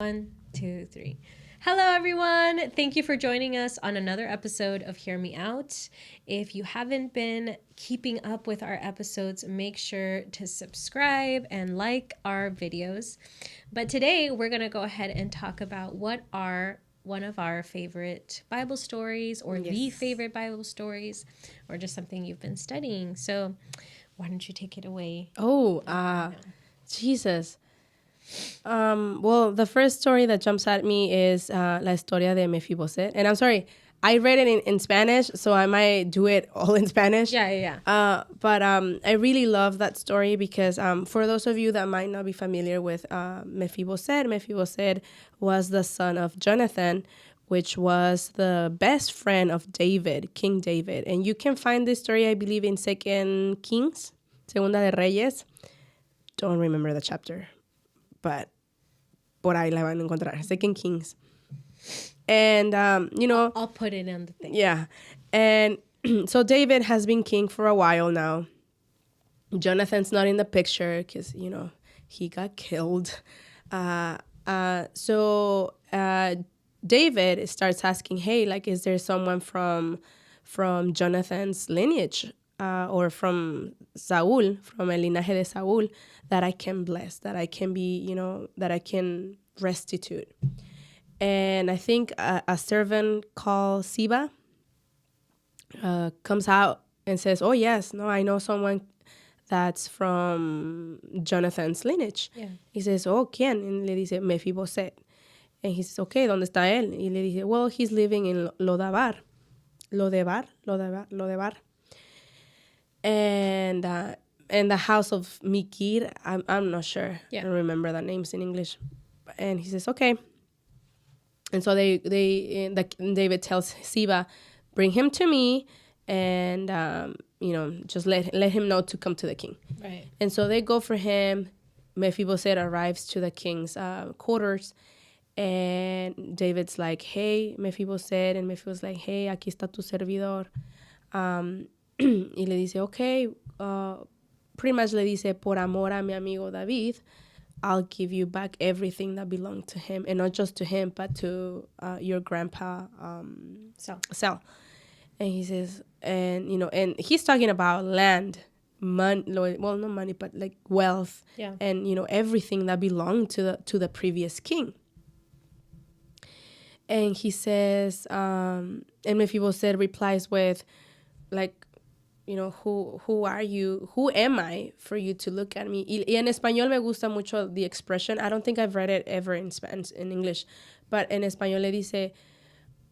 1, 2, 3. Hello, everyone. Thank you for joining us on another episode of Hear Me Out. If you haven't been keeping up with our episodes, make sure to subscribe and like our videos. But today, we're going to go ahead and talk about what are one of our favorite Bible stories or the favorite Bible stories or just something you've been studying. So why don't you take it away? Jesus. Well, the first story that jumps at me is La Historia de Mefiboset. And I'm sorry, I read it in Spanish, so I might do it all in Spanish. But I really love that story because for those of you that might not be familiar with Mephiboset was the son of Jonathan, which was the best friend of David, King David. And you can find this story, I believe, in Second Kings, Segunda de Reyes. Don't remember the chapter, but por ahí la van a encontrar. Second Kings. And, I'll put it on the thing. Yeah. And so David has been king for a while now. Jonathan's not in the picture because, he got killed. So David starts asking, hey, is there someone from Jonathan's lineage or from Saul, from el linaje de Saul, that I can bless, that I can be, that I can restitute. And I think a servant called Siba comes out and says, oh, yes, no, I know someone that's from Jonathan's lineage. Yeah. He says, oh, ¿quién? And le dice, Mefiboset. And he says, okay, ¿dónde está él? Y le dice, well, he's living in Lodabar. Lodebar. And the house of Mikir, I'm not sure. Yeah. I don't remember the names in English. And he says, okay. And so David tells Siba, bring him to me, and just let him know to come to the king. Right. And so they go for him. Mephiboset arrives to the king's quarters, and David's like, hey, Mephiboset, and Mephiboset's like, hey, aquí está tu servidor. Y le dice, okay, pretty much le dice, por amor a mi amigo David, I'll give you back everything that belonged to him, and not just to him, but to your grandpa, Saul. And he says, and he's talking about land, money, well, not money, but wealth, and everything that belonged to the previous king. And he says, and Mephiboset replies with, who are you? Who am I for you to look at me? Y en español me gusta mucho the expression. I don't think I've read it ever in Spanish, in English. But en español le dice,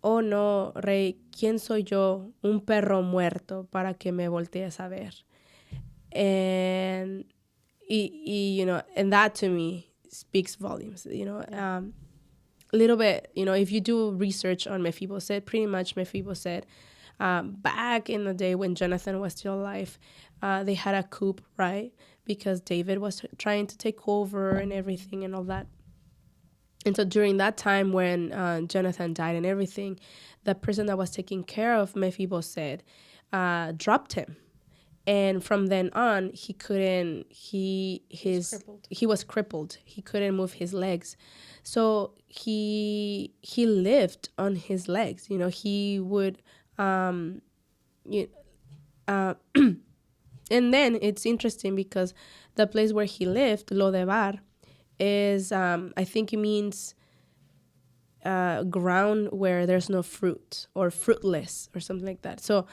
oh no, rey, ¿quién soy yo? Un perro muerto para que me voltees a ver. And, and that to me speaks volumes, a little bit, if you do research on Mephiboset, pretty much Mephiboset, back in the day when Jonathan was still alive, they had a coup, right? Because David was trying to take over and everything and all that. And so during that time when Jonathan died and everything, the person that was taking care of Mephiboset dropped him. And from then on, he was crippled. He couldn't move his legs. So he lived on his legs. He would and then it's interesting because the place where he lived, Lodebar, is I think it means ground where there's no fruit or fruitless or something like that. So,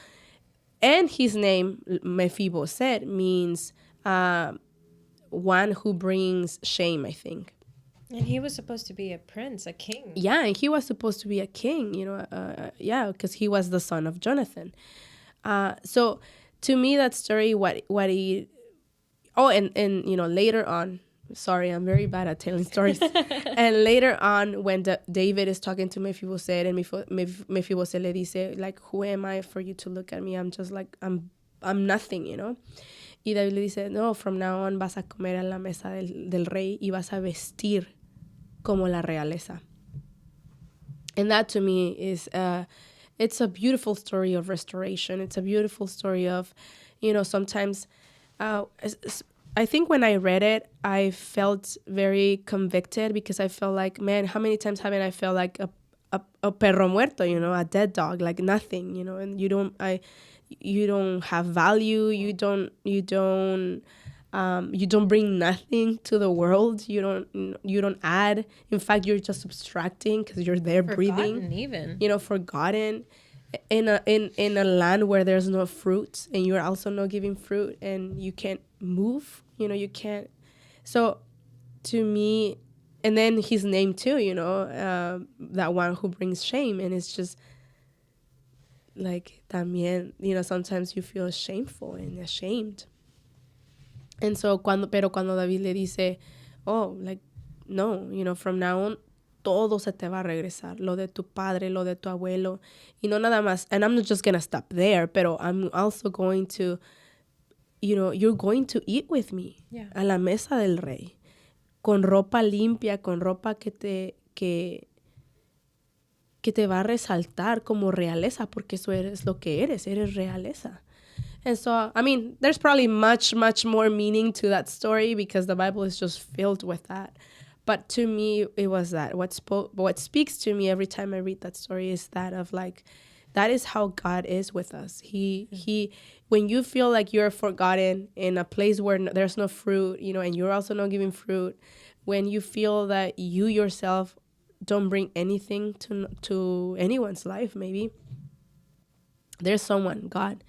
and his name Mephiboset means one who brings shame, I think. And he was supposed to be a prince, a king. Yeah, and he was supposed to be a king, because he was the son of Jonathan. So to me, that story, later on, sorry, I'm very bad at telling stories. And later on, when David is talking to Mephiboset, and Mephiboset le dice, who am I for you to look at me? I'm just I'm nothing, Y David le dice, no, from now on vas a comer en la mesa del rey y vas a vestir como la realeza. And that to me is, it's a beautiful story of restoration. It's a beautiful story of, sometimes I think when I read it, I felt very convicted because I felt like, man, how many times haven't I felt like a perro muerto, you know, a dead dog, like nothing, you know, and you don't have value, you don't bring nothing to the world, you don't add. In fact, you're just subtracting because you're there breathing, Forgotten even. you know, forgotten in a land where there's no fruit, and you're also not giving fruit, and you can't move, you know, you can't. So to me, and then his name too, you know, that one who brings shame, and it's just like también, you know, sometimes you feel shameful and ashamed. And so cuando David le dice, oh, like, no, you know, from now on, todo se te va a regresar, lo de tu padre, lo de tu abuelo, y no nada más. And I'm not just going to stop there, pero I'm also going to, you know, you're going to eat with me a la mesa del rey, con ropa limpia, con ropa que te va a resaltar como realeza, porque eso eres lo que eres realeza. And so, I mean, there's probably much, much more meaning to that story because the Bible is just filled with that. But to me, it was that. What speaks to me every time I read that story is that of like, that is how God is with us. He, when you feel like you're forgotten in a place where there's no fruit, you know, and you're also not giving fruit, when you feel that you yourself don't bring anything to anyone's life, maybe there's someone, God,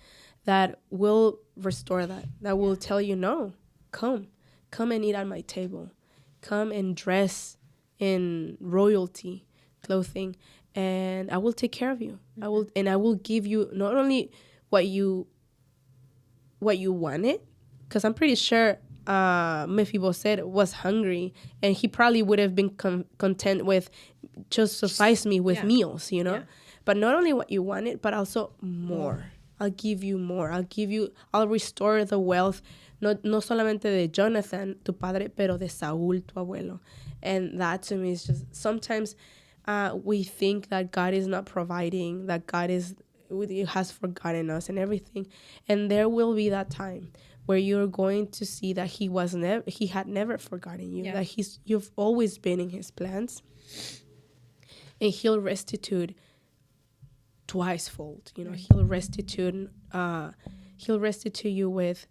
that will restore that will tell you, no, come and eat at my table, come and dress in royalty clothing, and I will take care of you. I will give you not only what you wanted, because I'm pretty sure Mephibosheth was hungry, and he probably would have been content with just suffice me with meals, you know, but not only what you wanted, but also more. I'll give you more. I'll restore the wealth, no solamente de Jonathan, tu padre, pero de Saúl, tu abuelo. And that to me is just, sometimes we think that God is not providing, that God has forgotten us and everything. And there will be that time where you're going to see that he had never forgotten you, that you've always been in his plans. And he'll restitute twicefold, you know, he'll restitute you with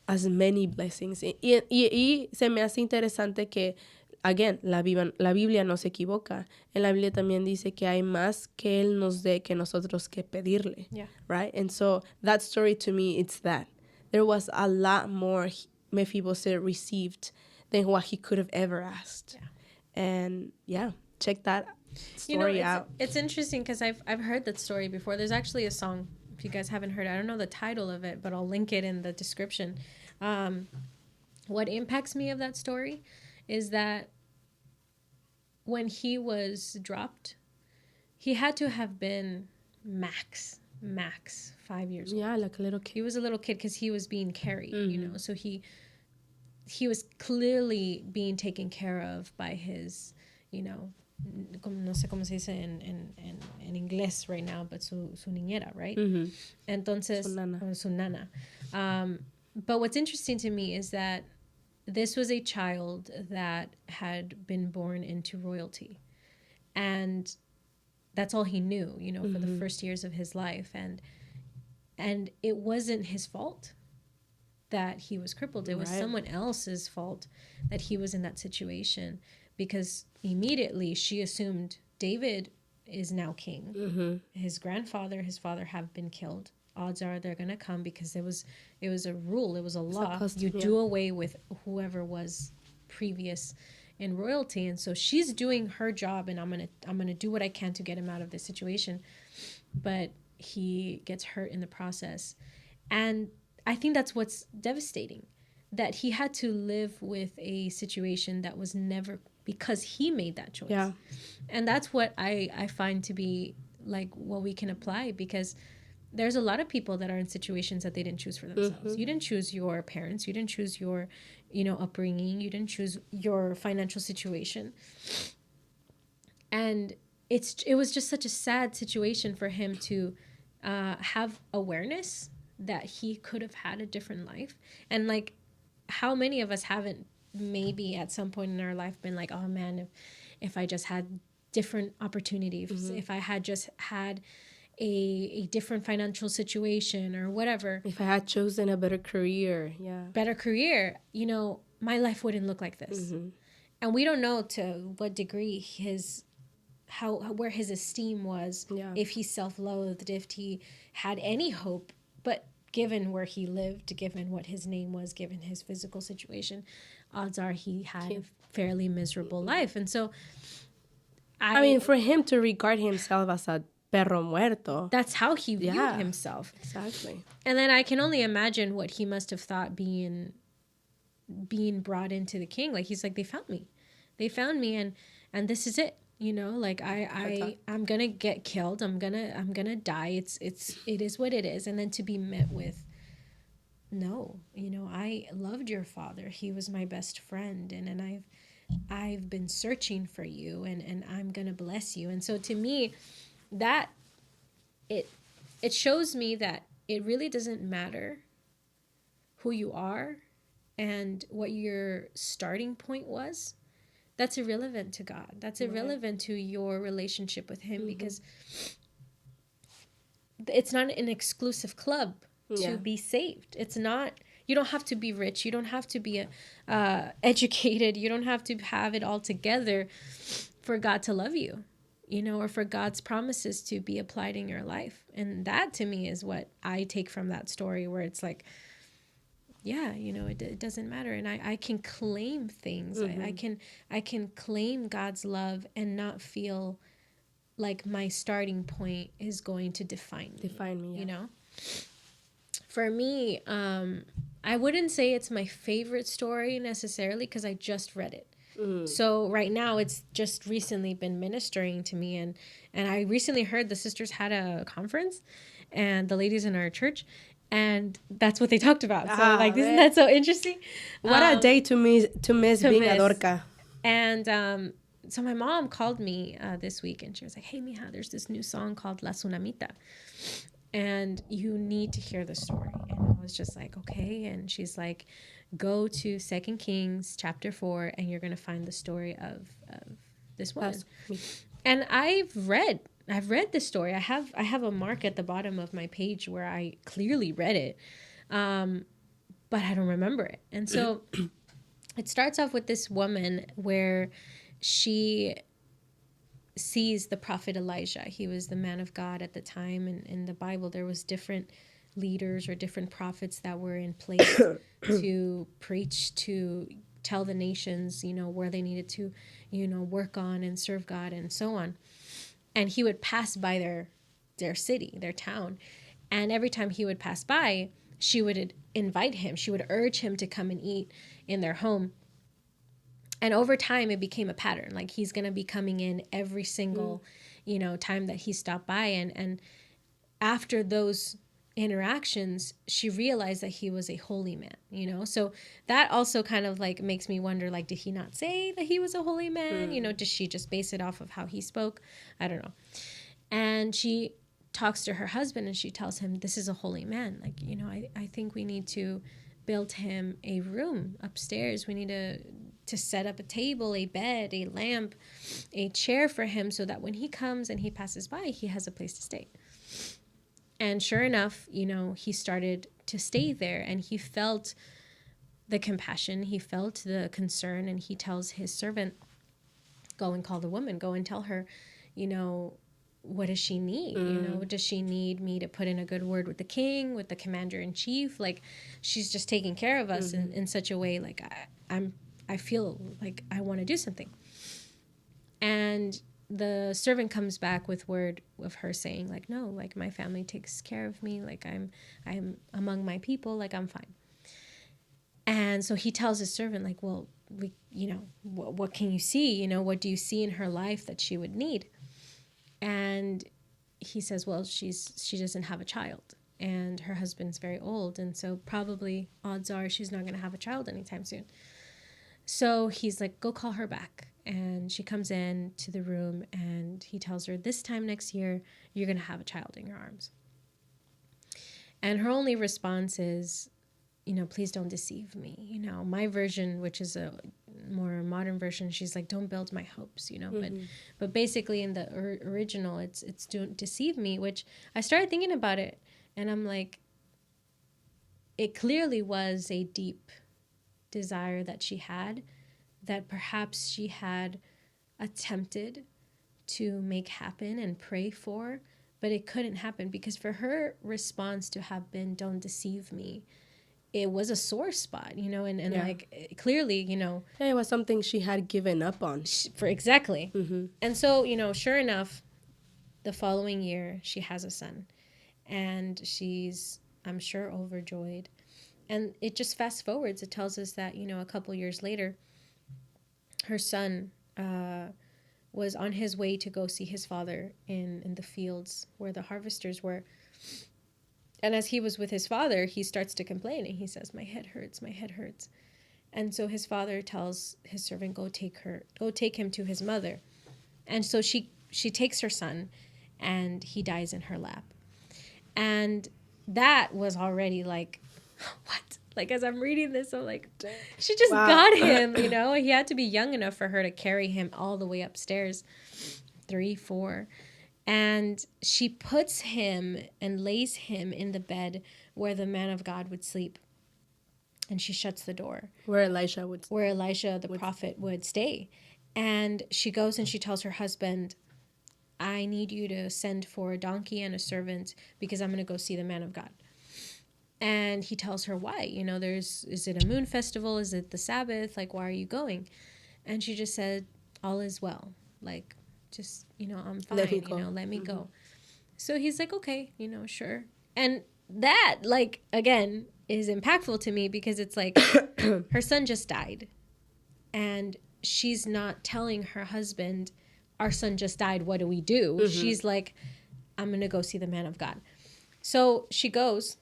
as many blessings. Y se me hace interesante que, again, la Biblia no se equivoca. En la Biblia también dice que hay más que él nos dé que nosotros que pedirle, right? And so that story to me, it's that. There was a lot more Mephibosheth received than what he could have ever asked. And check that story out. It's interesting because I've heard that story before. There's actually a song, if you guys haven't heard it, I don't know the title of it, but I'll link it in the description. What impacts me of that story is that when he was dropped, he had to have been max 5 years old. Yeah, like a little kid. He was a little kid because he was being carried, you know, so he was clearly being taken care of by his, you know, no sé cómo se dice en inglés right now, but su niñera, right? Entonces, su nana. But what's interesting to me is that this was a child that had been born into royalty. And that's all he knew, you know, for the first years of his life. And it wasn't his fault that he was crippled. It was someone else's fault that he was in that situation, because immediately she assumed David is now king. His grandfather, his father have been killed. Odds are they're going to come, because it was a rule, it was a law. You do away with whoever was previous in royalty. And so she's doing her job, and I'm going to do what I can to get him out of this situation. But he gets hurt in the process. And I think that's what's devastating, that he had to live with a situation that was never because he made that choice. Yeah. And that's what I find to be like what we can apply, because there's a lot of people that are in situations that they didn't choose for themselves. You didn't choose your parents. You didn't choose your, you know, upbringing. You didn't choose your financial situation. And it was just such a sad situation for him to have awareness that he could have had a different life. And like, how many of us haven't maybe at some point in our life been like, oh man, if I just had different opportunities, if I had just had a different financial situation or whatever, if I had chosen a better career, better career, you know, my life wouldn't look like this. And we don't know to what degree where his esteem was, if he self-loathed, if he had any hope. But given where he lived, given what his name was, given his physical situation, odds are he had a fairly miserable life. And so I mean, for him to regard himself as a perro muerto, that's how he viewed himself. Exactly. And then I can only imagine what he must have thought being brought into the king. Like, he's like, they found me and this is it, you know, like I'm gonna get killed, I'm gonna die, it is what it is. And then to be met with, no, you know, I loved your father, he was my best friend, and I've been searching for you, and I'm gonna bless you. And so to me, that it shows me that it really doesn't matter who you are and what your starting point was. That's irrelevant to God. That's irrelevant to your relationship with him, because it's not an exclusive club to be saved. It's not, you don't have to be rich. You don't have to be educated. You don't have to have it all together for God to love you, you know, or for God's promises to be applied in your life. And that to me is what I take from that story, where it's like, yeah, you know, it doesn't matter. And I can claim things. I can claim God's love and not feel like my starting point is going to define me, you know? For me, I wouldn't say it's my favorite story necessarily, because I just read it. So right now it's just recently been ministering to me, and I recently heard the sisters had a conference, and the ladies in our church, and that's what they talked about. So like, isn't that so interesting? What a day to miss being a Dorca. And so my mom called me this week, and she was like, hey mija, there's this new song called La Tsunamita, and you need to hear the story. And I was just like, okay. And she's like, go to 2 Kings chapter 4, and you're going to find the story of this woman. And I've read this story. I have a mark at the bottom of my page where I clearly read it, but I don't remember it. And so it starts off with this woman where she sees the prophet Elijah. He was the man of God at the time, and in the Bible there was different leaders or different prophets that were in place to preach, to tell the nations, you know, where they needed to, you know, work on and serve God and so on. And he would pass by their city, their town, and every time he would pass by, she would invite him, she would urge him to come and eat in their home. And over time, it became a pattern. Like, he's going to be coming in every single, you know, time that he stopped by. And after those interactions, she realized that he was a holy man, you know? So that also kind of like makes me wonder, like, did he not say that he was a holy man? You know, does she just base it off of how he spoke? I don't know. And she talks to her husband, and she tells him, this is a holy man. Like, you know, I think we need to build him a room upstairs. We need to set up a table, a bed, a lamp, a chair for him, so that when he comes and he passes by, he has a place to stay. And sure enough, you know, he started to stay there, and he felt the compassion, he felt the concern, and he tells his servant, go and call the woman, go and tell her, you know, what does she need? You know, does she need me to put in a good word with the king, with the commander in chief? Like, she's just taking care of us in such a way, like, I feel like I want to do something. And the servant comes back with word of her saying, like, no, like, my family takes care of me, like, I'm among my people, like, I'm fine. And so he tells his servant, like, well, we, you know, what can you see? You know, what do you see in her life that she would need? And he says, well, she doesn't have a child, and her husband's very old, and so probably odds are she's not going to have a child anytime soon. So he's like, go call her back. And she comes in to the room, and he tells her, this time next year, you're going to have a child in your arms. And her only response is, please don't deceive me. My version, which is a more modern version, she's like, don't build my hopes, but basically in the original, it's don't deceive me, which I started thinking about it, and I'm like, it clearly was a deep desire that she had, that perhaps she had attempted to make happen and pray for, but it couldn't happen, because for her response to have been, don't deceive me, it was a sore spot, and like, clearly, Yeah, it was something she had given up on. Exactly. And so, sure enough, the following year, she has a son, and she's, I'm sure, overjoyed. And it just fast forwards. It tells us that, a couple years later, her son was on his way to go see his father in the fields where the harvesters were. And as he was with his father, he starts to complain, and he says, my head hurts, my head hurts. And so his father tells his servant, go take him to his mother. And so she takes her son, and he dies in her lap. And that was already like, what? Like, as I'm reading this, I'm like, she just got him, He had to be young enough for her to carry him all the way upstairs, 3, 4. And she puts him and lays him in the bed where the man of God would sleep. And she shuts the door. Where Elisha, the prophet, would stay. And she goes and she tells her husband, I need you to send for a donkey and a servant, because I'm going to go see the man of God. And he tells her why. Is it a moon festival? Is it the Sabbath? Like, why are you going? And she just said, all is well. Like, just, I'm fine. Let me go. So he's like, okay, sure. And that, like, again, is impactful to me, because it's like her son just died. And she's not telling her husband, our son just died, what do we do? She's like, I'm going to go see the man of God. So she goes,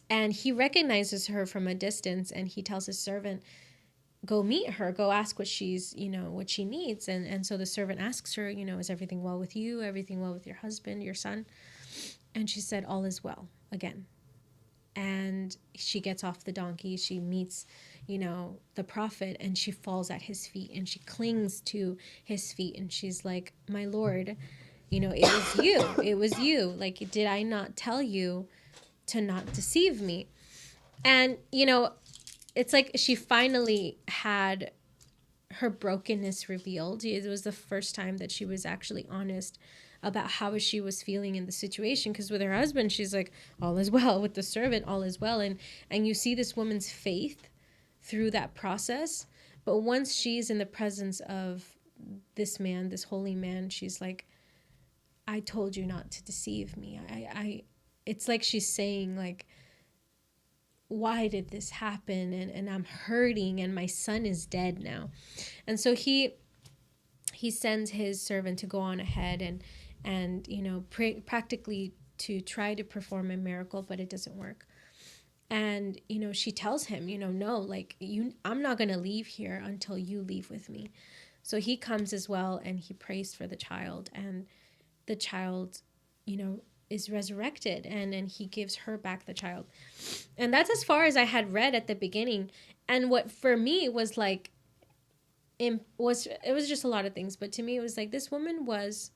and he recognizes her from a distance, and he tells his servant, go meet her, go ask what she's, what she needs. And so the servant asks her, is everything well with you? Everything well with your husband, your son? And she said, all is well again. And she gets off the donkey. She meets, the prophet, and she falls at his feet, and she clings to his feet. And she's like, my Lord, it was you. It was you. Like, did I not tell you to not deceive me? And, it's like she finally had her brokenness revealed. It was the first time that she was actually honest about how she was feeling in the situation. Because with her husband, she's like, all is well. With the servant, all is well. And you see this woman's faith through that process. But once she's in the presence of this man, this holy man, she's like, I told you not to deceive me. It's like she's saying, like, why did this happen? And I'm hurting, and my son is dead now. And so he sends his servant to go on ahead and practically to try to perform a miracle, but it doesn't work. And, she tells him, no, like, I'm not going to leave here until you leave with me. So he comes as well, and he prays for the child, and the child, is resurrected, and then he gives her back the child. And that's as far as I had read at the beginning. And what for me was like, it was just a lot of things, but to me it was like, this woman was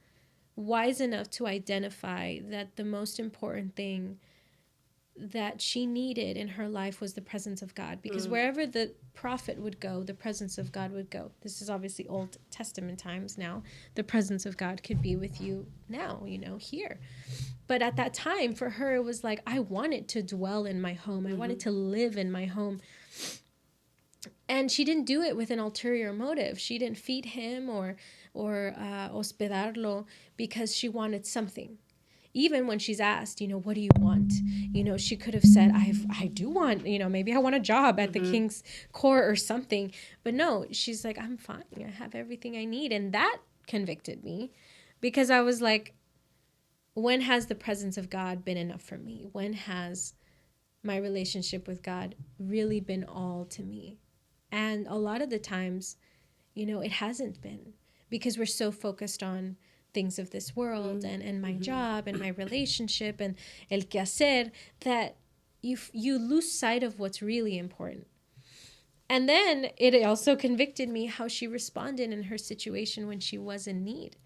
wise enough to identify that the most important thing that she needed in her life was the presence of God, because wherever the prophet would go, the presence of God would go. This is obviously Old Testament times now. The presence of God could be with you now, here. But at that time, for her, it was like, I wanted to dwell in my home. I wanted to live in my home. And she didn't do it with an ulterior motive. She didn't feed him or hospedarlo because she wanted something. Even when she's asked, what do you want? She could have said, I do want, maybe I want a job at the king's court or something. But no, she's like, I'm fine. I have everything I need. And that convicted me, because I was like, when has the presence of God been enough for me? When has my relationship with God really been all to me? And a lot of the times, it hasn't been, because we're so focused on things of this world and my job and my relationship and el quehacer, that you lose sight of what's really important. And then it also convicted me how she responded in her situation when she was in need.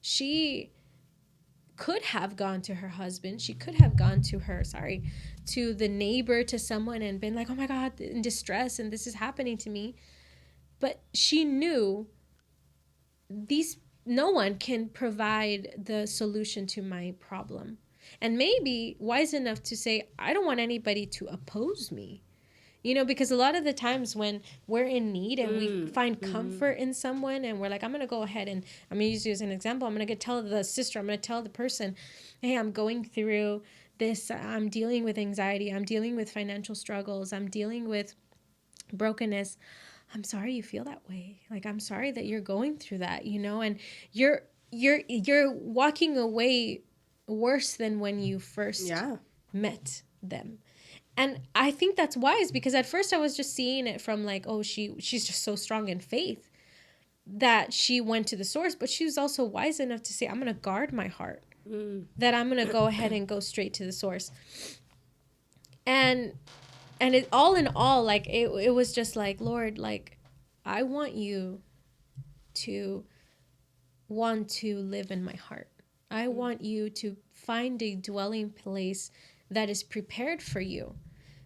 She could have gone to her husband. She could have gone to to the neighbor, to someone, and been like, oh my God, in distress, and this is happening to me. But she knew no one can provide the solution to my problem. And maybe wise enough to say, I don't want anybody to oppose me. Because a lot of the times when we're in need and we find comfort in someone, and we're like, I'm going to go ahead and I'm going to use you as an example. I'm going to tell the sister, I'm going to tell the person, hey, I'm going through this. I'm dealing with anxiety. I'm dealing with financial struggles. I'm dealing with brokenness. I'm sorry you feel that way. Like, I'm sorry that you're going through that, and you're walking away worse than when you first met them. And I think that's wise, because at first I was just seeing it from like, oh, she's just so strong in faith that she went to the source. But she was also wise enough to say, I'm going to guard my heart, that I'm going to go ahead and go straight to the source. And it all in all, like, it was just like, Lord, like, I want you to want to live in my heart. I want you to find a dwelling place that is prepared for you.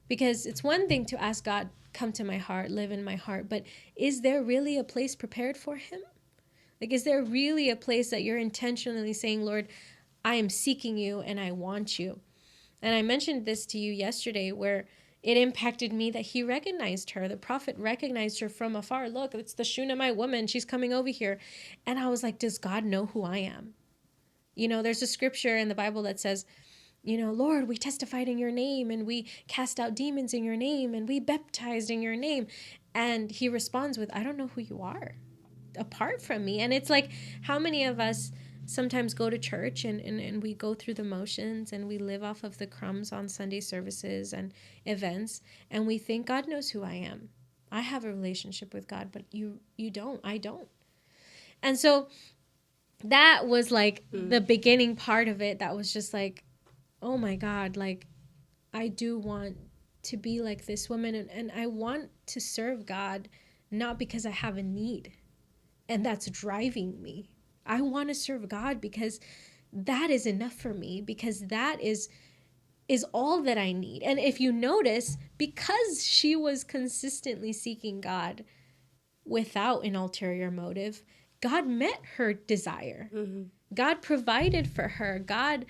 Because it's one thing to ask God, come to my heart, live in my heart, but is there really a place prepared for him? Like, is there really a place that you're intentionally saying, Lord, I am seeking you and I want you? And I mentioned this to you yesterday, where it impacted me that he recognized her. The prophet recognized her from afar. Look, it's the Shunammite woman. She's coming over here. And I was like, does God know who I am? There's a scripture in the Bible that says, Lord, we testified in your name, and we cast out demons in your name, and we baptized in your name. And he responds with, I don't know who you are apart from me. And it's like, how many of us sometimes go to church and we go through the motions, and we live off of the crumbs on Sunday services and events, and we think God knows who I am. I have a relationship with God, but you don't. I don't. And so that was like the beginning part of it. That was just like, oh my God, like, I do want to be like this woman, and I want to serve God, not because I have a need and that's driving me. I want to serve God because that is enough for me, because that is all that I need. And if you notice, because she was consistently seeking God without an ulterior motive, God met her desire. God provided for her. God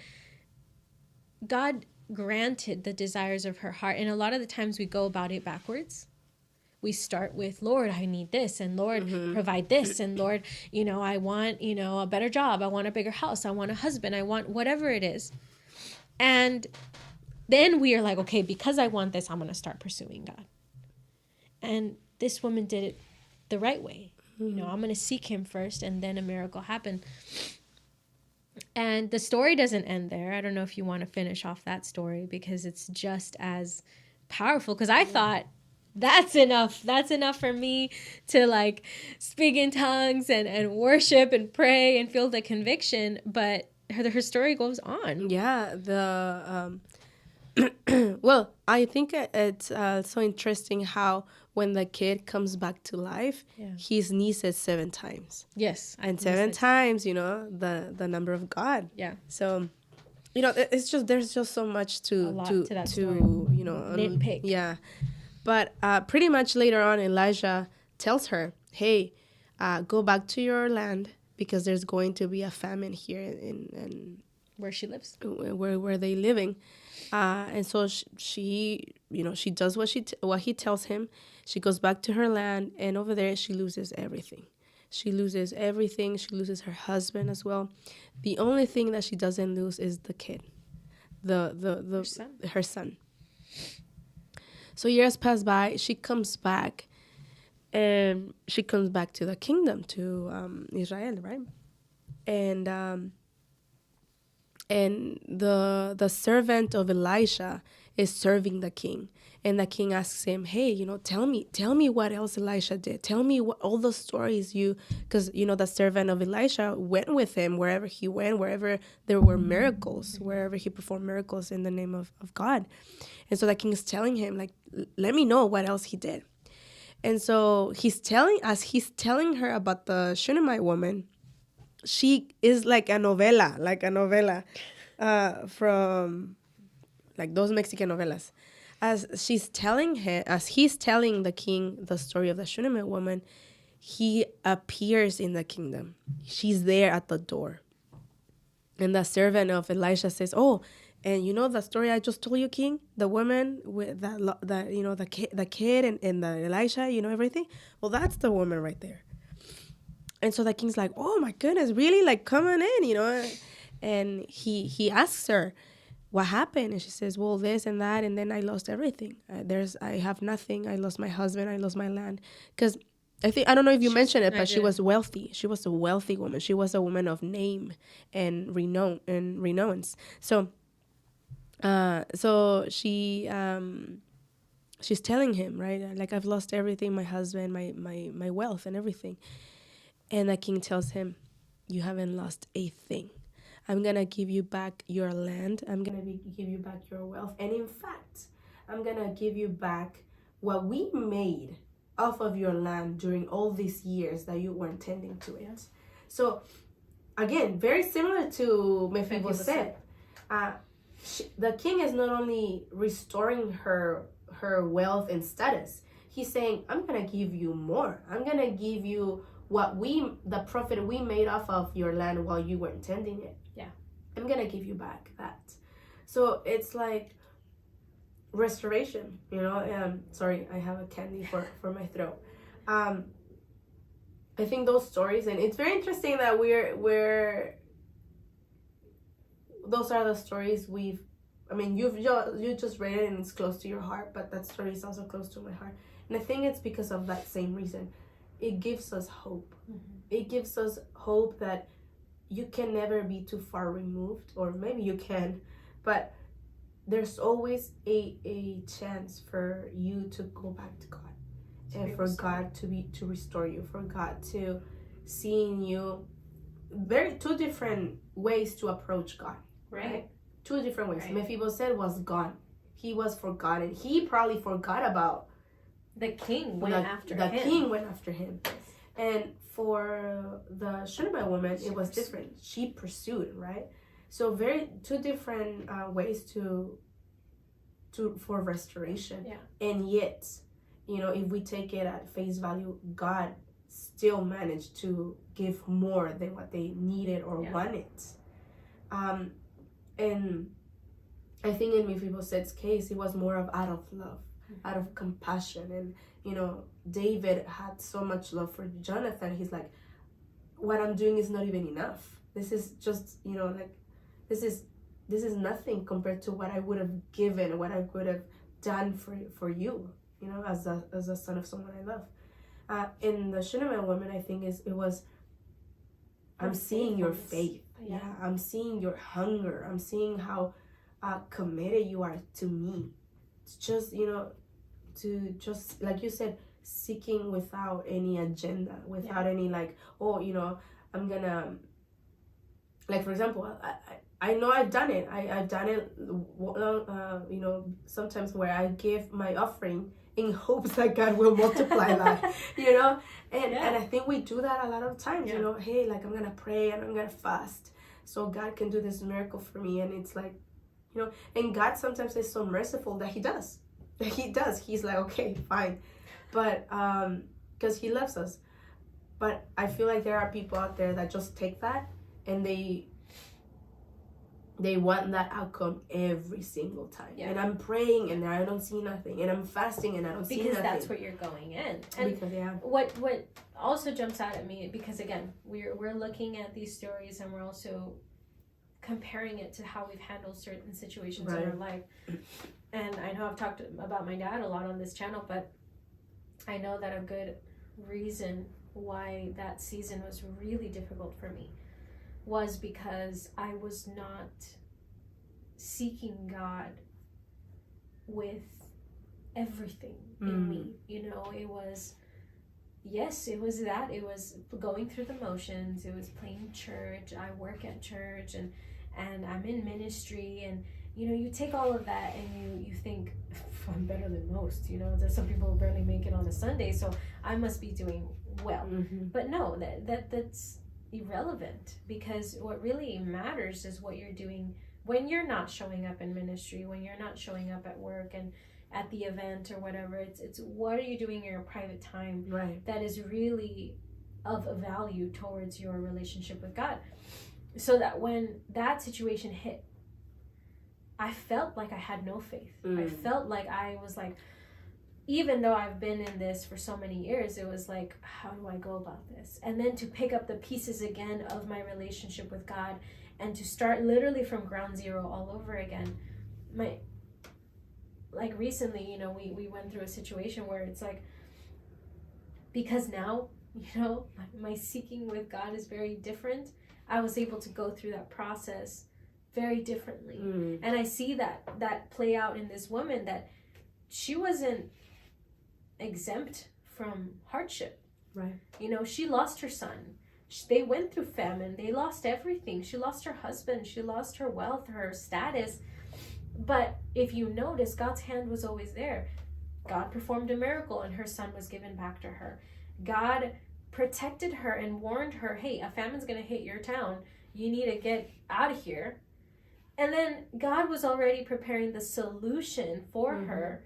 granted the desires of her heart. And a lot of the times we go about it backwards. We start with, Lord, I need this, and Lord, provide this, and Lord, I want, a better job. I want a bigger house. I want a husband. I want whatever it is. And then we are like, okay, because I want this, I'm going to start pursuing God. And this woman did it the right way. I'm going to seek him first, and then a miracle happened. And the story doesn't end there. I don't know if you want to finish off that story, because it's just as powerful. Because I thought, that's enough. That's enough for me to like speak in tongues and worship and pray and feel the conviction. But her story goes on. Yeah. Well, I think it's so interesting how when the kid comes back to life, he sneezes 7 times. Yes. And 7 times, the number of God. Yeah. So, it's just, there's just so much to nitpick. Yeah. But pretty much later on, Elijah tells her, hey, go back to your land, because there's going to be a famine here in where she lives, where they living. And so she does what he tells him. She goes back to her land, and over there she loses everything. She loses everything. She loses her husband as well. The only thing that she doesn't lose is the kid, her son. So years pass by. She comes back, and she comes back to the kingdom, to Israel, right? And the servant of Elisha is serving the king. And the king asks him, hey, tell me what else Elisha did. Tell me what all the stories because, the servant of Elisha went with him wherever he went, wherever there were miracles, wherever he performed miracles in the name of God. And so the king is telling him, like, let me know what else he did. And so he's telling her about the Shunammite woman. She is like a novela from like those Mexican novelas. As he's telling the king the story of the Shunammite woman, he appears in the kingdom. She's there at the door. And the servant of Elisha says, oh, and you know the story I just told you, king? The woman with the kid and the Elisha, everything? Well, that's the woman right there. And so the king's like, oh my goodness, really? Like, come on in, And he asks her, what happened? And she says, well, this and that, and then I lost everything. I have nothing. I lost my husband. I lost my land. Because I don't know if you mentioned it, but she was wealthy. She was a wealthy woman. She was a woman of name and renownance. So she's telling him, right? Like, I've lost everything, my husband, my wealth and everything. And the king tells him, you haven't lost a thing. I'm going to give you back your land. I'm going to give you back your wealth. And in fact, I'm going to give you back what we made off of your land during all these years that you weren't tending to it. So, again, very similar to Mephibosheth. The king is not only restoring her wealth and status. He's saying, I'm going to give you more. I'm going to give you the profit we made off of your land while you weren't tending it. Yeah. I'm going to give you back that. So it's like restoration, sorry, I have a candy for my throat. I think those stories, and it's very interesting that those are the stories you just read it and it's close to your heart, but that story is also close to my heart. And I think it's because of that same reason. It gives us hope. Mm-hmm. It gives us hope that you can never be too far removed, or maybe you can, but there's always a chance for you to go back to God, and for God to restore you, for God to see in you two different ways to approach God. Right? Two different ways. Right. Mephibosheth was gone. He was forgotten. He probably forgot about the king went after him. The king went after him. And for the Shunammite woman, it was different. She pursued, right? So two different ways for restoration. Yeah. And yet, if we take it at face value, God still managed to give more than what they needed or wanted. And I think in Mephibosheth's case, it was more of out of love, out of compassion. And David had so much love for Jonathan. He's like, what I'm doing is not even enough. This is just, this is nothing compared to what I would have given, what I would have done for you, as a son of someone I love. In the Shunammite woman, I think it was, I'm seeing your faith. Yeah, I'm seeing your hunger. I'm seeing how committed you are to me. It's just, to just, like you said, seeking without any agenda, without any I'm gonna, like, for example, I know I've done it. I've done it, sometimes where I give my offering in hopes that God will multiply that, and I think we do that a lot of times, hey, like, I'm gonna pray and I'm gonna fast so God can do this miracle for me. And it's like, and God sometimes is so merciful that he does. He's like, okay, fine. But because he loves us. But I feel like there are people out there that just take that and they want that outcome every single time. Yeah. And I'm praying and I don't see nothing, and I'm fasting and I don't see nothing. Because that's what you're going in. And what also jumps out at me, because again, we're looking at these stories and we're also comparing it to how we've handled certain situations in our life. And I know I've talked about my dad a lot on this channel, but I know that a good reason why that season was really difficult for me was because I was not seeking God with everything in me. You know, it was, yes, it was that. It was going through the motions. It was playing church. I work at church, and I'm in ministry, and you know, you take all of that and you think, I'm better than most. You know, there's some people who barely make it on a Sunday, so I must be doing well. But no, that's irrelevant, because what really matters is what you're doing when you're not showing up in ministry, when you're not showing up at work and at the event or whatever. It's what are you doing in your private time, right, that is really of value towards your relationship with God. So that when that situation hit, I felt like I had no faith. I felt like I was like, even though I've been in this for so many years, it was like, how do I go about this? And then to pick up the pieces again of my relationship with God, and to start literally from ground zero all over again. Like recently, you know, we went through a situation where it's like, because now, you know, my seeking with God is very different. I was able to go through that process very differently. And I see that play out in this woman, that she wasn't exempt from hardship. Right. You know, she lost her son. They went through famine. They lost everything. She lost her husband. She lost her wealth, her status. But if you notice, God's hand was always there. God performed a miracle and her son was given back to her. God protected her and warned her, hey, a famine's going to hit your town. You need to get out of here. And then God was already preparing the solution for her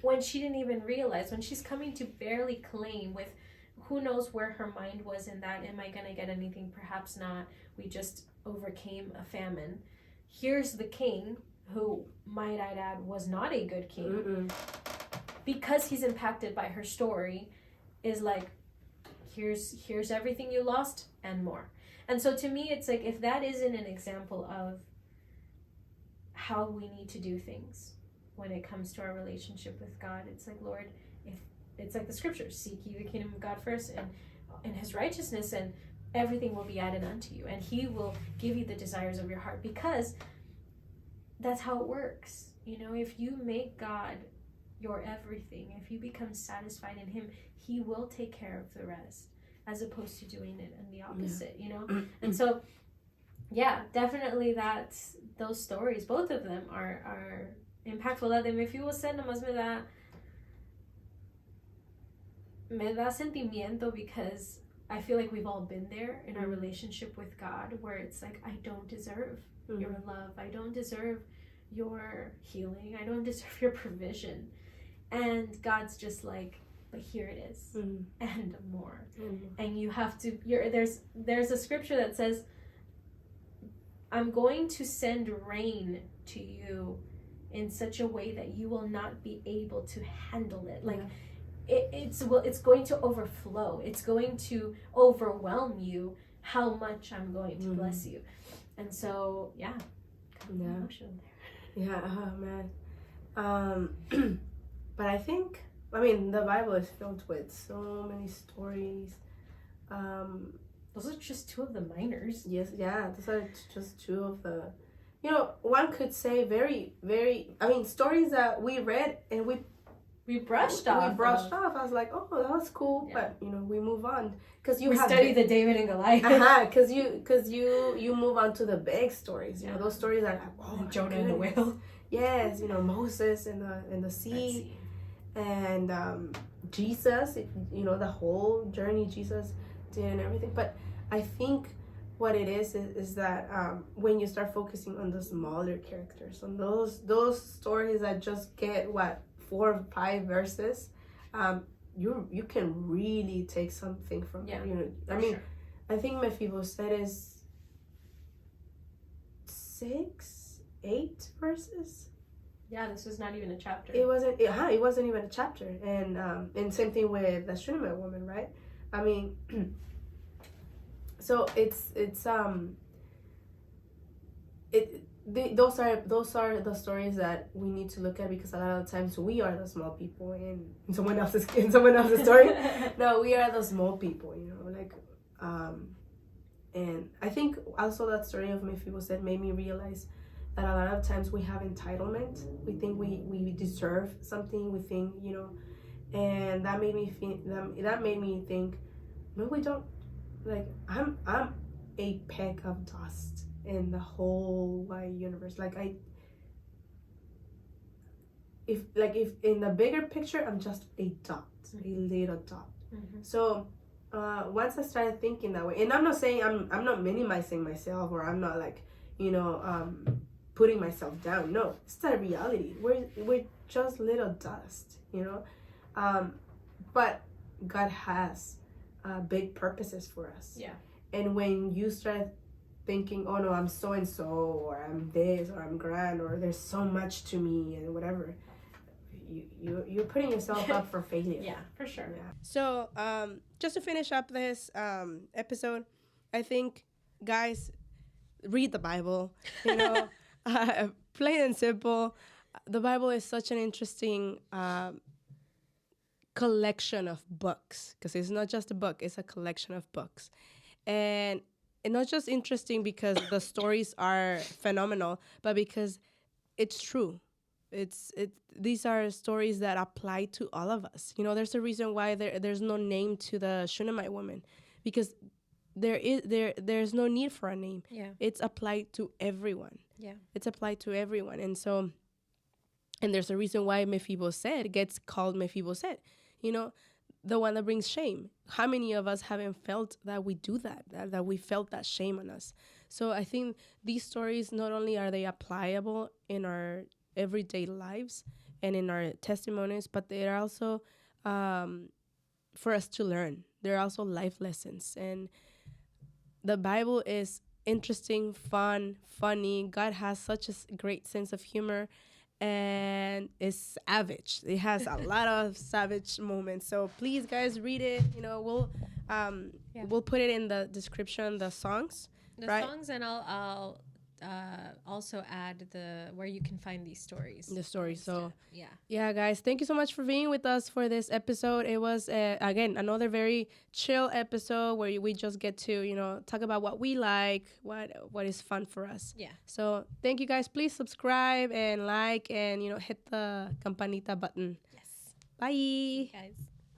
when she didn't even realize, when she's coming to barely claim with, who knows where her mind was in that. Am I going to get anything? Perhaps not. We just overcame a famine. Here's the king, who, might I add, was not a good king. Because he's impacted by her story, is like, here's everything you lost and more. And so to me, it's like, if that isn't an example of how we need to do things when it comes to our relationship with God, it's like, Lord, if it's like the scriptures, seek ye the kingdom of God first and his righteousness, and everything will be added unto you, and he will give you the desires of your heart, because that's how it works. You know, if you make God your everything, if you become satisfied in him, he will take care of the rest, as opposed to doing it in the opposite, you know? And so, yeah, definitely those stories, both of them are impactful. La de mi fiel usted nomás me da sentimiento, because I feel like we've all been there in our relationship with God, where it's like, I don't deserve your love. I don't deserve your healing. I don't deserve your provision. And God's just like, but here it is, and more. And you have to, there's a scripture that says, I'm going to send rain to you in such a way that you will not be able to handle it. Like, it's going to overflow. It's going to overwhelm you how much I'm going to bless you. And so, yeah, kind of emotional there. Yeah, oh man. But I think, I mean, the Bible is filled with so many stories. Those are just two of the minors. Yes, yeah, those are just two of the, you know, one could say very, very, I mean, stories that we read and we brushed off. I was like, oh, that was cool, but you know, we move on, because we study the David and Goliath. Because you move on to the big stories. You know, those stories are like, oh, Jonah and the whale. Yes, you know, Moses and the sea, and Jesus. You know, the whole journey Jesus did and everything. But I think what it is that when you start focusing on the smaller characters, on those stories that just get 4 or 5 verses, you can really take something from them. You know, I mean, I think Mephibosheth is 6, 8 verses. Yeah, this was not even a chapter. It wasn't even a chapter, and same thing with the Shunammite woman, right? I mean, so those are the stories that we need to look at, because a lot of times we are the small people in someone else's story. No, we are the small people, you know, like and I think also that story of Mephibosheth made me realize, that a lot of times we have entitlement. We think we deserve something. We think, you know, and that made me think. That made me think. No, we don't. Like I'm a peck of dust in the whole wide universe. Like if in the bigger picture, I'm just a dot, a little dot. Mm-hmm. So once I started thinking that way, and I'm not saying I'm not minimizing myself, or I'm not like, you know, putting myself down. No, it's not a reality. We're just little dust, you know. But God has big purposes for us. Yeah. And when you start thinking, oh no, I'm so and so, or I'm this, or I'm grand, or there's so much to me, and whatever, you're putting yourself up for failure. Yeah, for sure. Yeah. So just to finish up this episode, I think, guys, read the Bible. You know, plain and simple. The Bible is such an interesting collection of books, because it's not just a book; it's a collection of books, and not just interesting because the stories are phenomenal, but because it's true. These are stories that apply to all of us. You know, there's a reason why there's no name to the Shunammite woman, because there's no need for a name. Yeah. It's applied to everyone. Yeah. It's applied to everyone. And so, and there's a reason why Mephibosheth gets called Mephibosheth. You know, the one that brings shame. How many of us haven't felt that we do that we felt that shame on us? So I think these stories, not only are they applicable in our everyday lives and in our testimonies, but they are also for us to learn. They're also life lessons. And the Bible is interesting, fun, funny. God has such a great sense of humor, and it's savage. It has a lot of savage moments. So please, guys, read it. You know, we'll put it in the description, the songs. The songs, and I'll also add where you can find these stories. The stories. So yeah, guys, thank you so much for being with us for this episode. It was again another very chill episode where we just get to, you know, talk about what we like, what is fun for us. Yeah. So thank you, guys. Please subscribe and like, and, you know, hit the campanita button. Yes. Bye, guys.